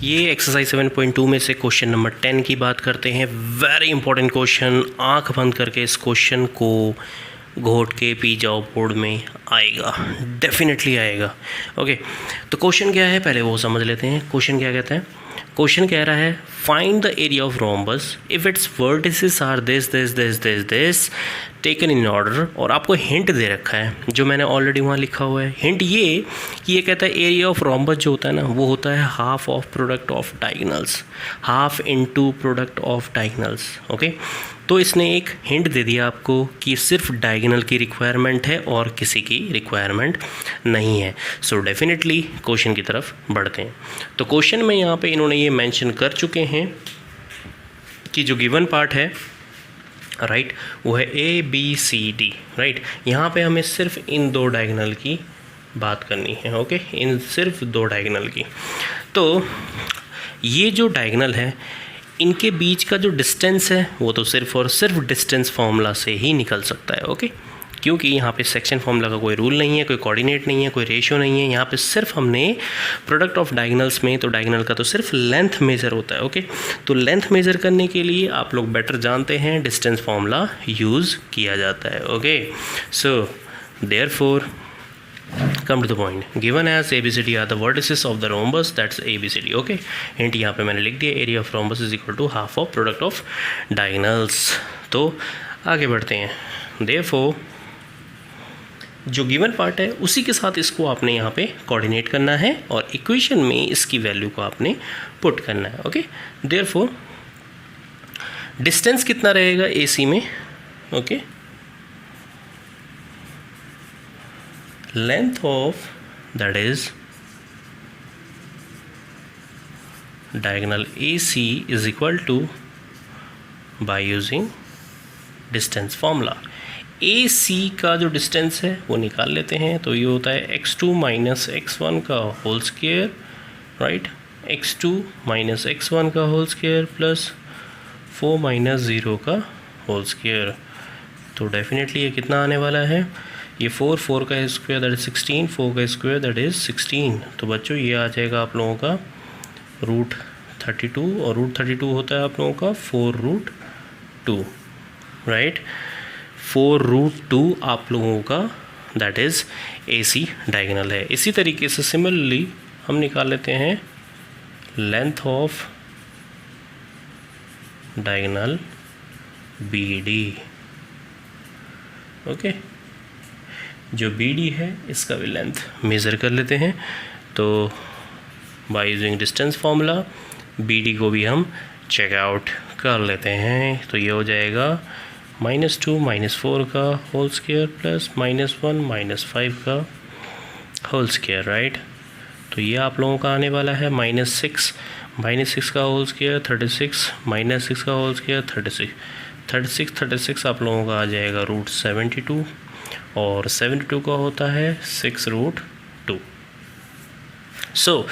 ये एक्सरसाइज 7.2 में से क्वेश्चन नंबर 10 की बात करते हैं। वेरी इंपॉर्टेंट क्वेश्चन, आंख बंद करके इस क्वेश्चन को घोट के पी जाओ, बोर्ड में आएगा, डेफिनेटली आएगा। ओके, तो क्वेश्चन क्या है पहले वो समझ लेते हैं। क्वेश्चन क्या कहता है? क्वेश्चन कह रहा है find the area of rhombus if its vertices are this taken in order. और आपको हिंट दे रखा है जो मैंने ऑलरेडी वहाँ लिखा हुआ है। हिंट ये कि ये कहता है एरिया ऑफ रोम्बस जो होता है ना, वो होता है half of product of diagonals, half into product of diagonals. Okay, तो इसने एक हिंट दे दिया आपको कि सिर्फ डायगोनल की रिक्वायरमेंट है और किसी की रिक्वायरमेंट नहीं है। सो डेफिनेटली क्वेश्चन की तरफ बढ़ते हैं। तो क्वेश्चन में यहाँ पे इन्होंने ये मेंशन कर चुके हैं कि जो गिवन पार्ट है राइट वो है ABCD राइट। यहाँ पे हमें सिर्फ इन दो डायगोनल की बात करनी है। ओके, इन सिर्फ दो डायगोनल की। तो ये जो डायगोनल है इनके बीच का जो डिस्टेंस है वो तो सिर्फ और सिर्फ डिस्टेंस फार्मूला से ही निकल सकता है। ओके, क्योंकि यहाँ पे सेक्शन फार्मूला का कोई रूल नहीं है, कोई कोऑर्डिनेट नहीं है, कोई रेशियो नहीं है। यहाँ पे सिर्फ हमने प्रोडक्ट ऑफ डायगोनल्स में, तो डायगोनल का तो सिर्फ लेंथ मेज़र होता है। ओके, तो लेंथ मेज़र करने के लिए आप लोग बेटर जानते हैं डिस्टेंस फार्मूला यूज़ किया जाता है। Okay, so therefore come to the point, given as ABCD are the vertices of the rhombus, that's ABCD. Okay, hint यहाँ पे मैंने लिख दिया, area of rhombus is equal to half of product of diagonals. तो आगे बढ़ते हैं। Therefore जो गिवन पार्ट है उसी के साथ इसको आपने यहाँ पे कोऑर्डिनेट करना है और इक्वेशन में इसकी वैल्यू को आपने पुट करना है। ओके, देयरफॉर डिस्टेंस कितना रहेगा AC में? Okay, length of that is diagonal AC is equal to, by using distance formula, AC का जो डिस्टेंस है वो निकाल लेते हैं। तो ये होता है x2 माइनस x1 का whole square right, x2 minus x1 का होल स्क्वायर प्लस 4 माइनस 0 का होल स्क्वायर। तो डेफिनेटली ये कितना आने वाला है? ये 4 का स्क्वायर दैट इज 16, 4 का स्क्वायर दैट इज 16। तो बच्चों ये आ जाएगा आप लोगों का √32 और √32 होता है आप लोगों का 4√2 राइट। 4√2 आप लोगों का दैट इज़ AC डायगोनल है। इसी तरीके से सिमिलरली हम निकाल लेते हैं length of diagonal BD। Okay, जो BD है इसका भी लेंथ मेज़र कर लेते हैं। तो by using distance formula BD को भी हम चेक आउट कर लेते हैं। तो ये हो जाएगा -2 -4 का होल स्क्वायर प्लस -1 -5 का होल स्क्वायर राइट। तो ये आप लोगों का आने वाला है -6 का होल स्क्वायर 36, -6 का होल स्क्वायर 36 आप लोगों का आ जाएगा √72 और 72 का होता है 6√2। सो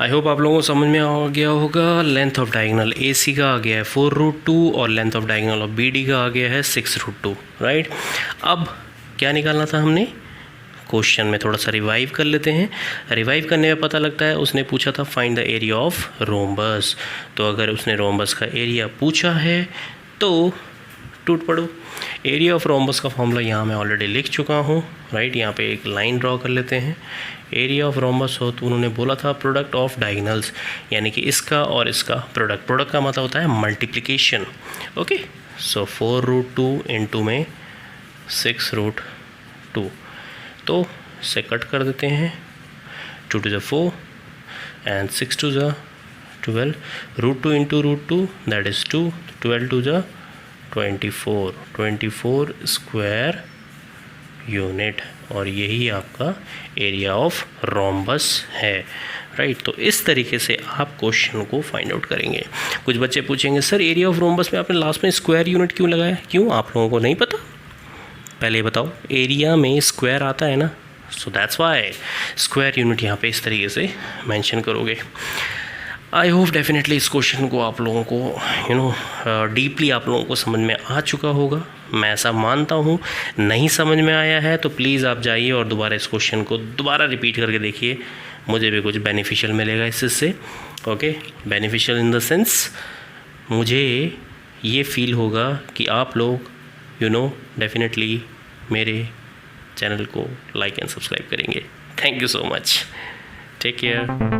आई होप आप लोगों को समझ में आ गया होगा। लेंथ ऑफ डायगोनल AC का आ गया है 4√2 और length of diagonal of BD का आ गया है 6√2 राइट। अब क्या निकालना था हमने? क्वेश्चन में थोड़ा सा रिवाइव कर लेते हैं। रिवाइव करने में पता लगता है उसने पूछा था find the area of rhombus. तो अगर उसने रोम्बस का एरिया पूछा है तो टूट पड़ो। एरिया ऑफ रोम्बस का फॉर्मूला यहाँ मैं ऑलरेडी लिख चुका हूँ राइट। यहाँ पे एक लाइन ड्रॉ कर लेते हैं। एरिया ऑफ रोम्बस हो तो उन्होंने बोला था प्रोडक्ट ऑफ डायगोनल्स, यानी कि इसका और इसका प्रोडक्ट का मतलब होता है मल्टीप्लिकेशन। ओके, सो 4√2 इंटू में 6√2, तो से कट कर देते हैं। 2 to the 4 and 6 to the 12, √2 into √2 that is 2, 12 to the 24 square unit, और यही आपका एरिया ऑफ रोम्बस है राइट। तो इस तरीके से आप क्वेश्चन को फाइंड आउट करेंगे। कुछ बच्चे पूछेंगे सर एरिया ऑफ रोम्बस में आपने लास्ट में स्क्वायर यूनिट क्यों लगाया? क्यों, आप लोगों को नहीं पता? पहले बताओ, एरिया में स्क्वायर आता है ना, so that's why square unit यहाँ पे इस तरीके से मेंशन करोगे। आई होप डेफिनेटली इस क्वेश्चन को आप लोगों को डीपली आप लोगों को समझ में आ चुका होगा, मैं ऐसा मानता हूँ। नहीं समझ में आया है तो प्लीज़ आप जाइए और दोबारा इस क्वेश्चन को दोबारा रिपीट करके देखिए, मुझे भी कुछ बेनिफिशियल मिलेगा इससे। Okay, beneficial in the sense मुझे ये फील होगा कि आप लोग डेफिनेटली मेरे चैनल को लाइक एंड सब्सक्राइब करेंगे। Thank you so much, take care.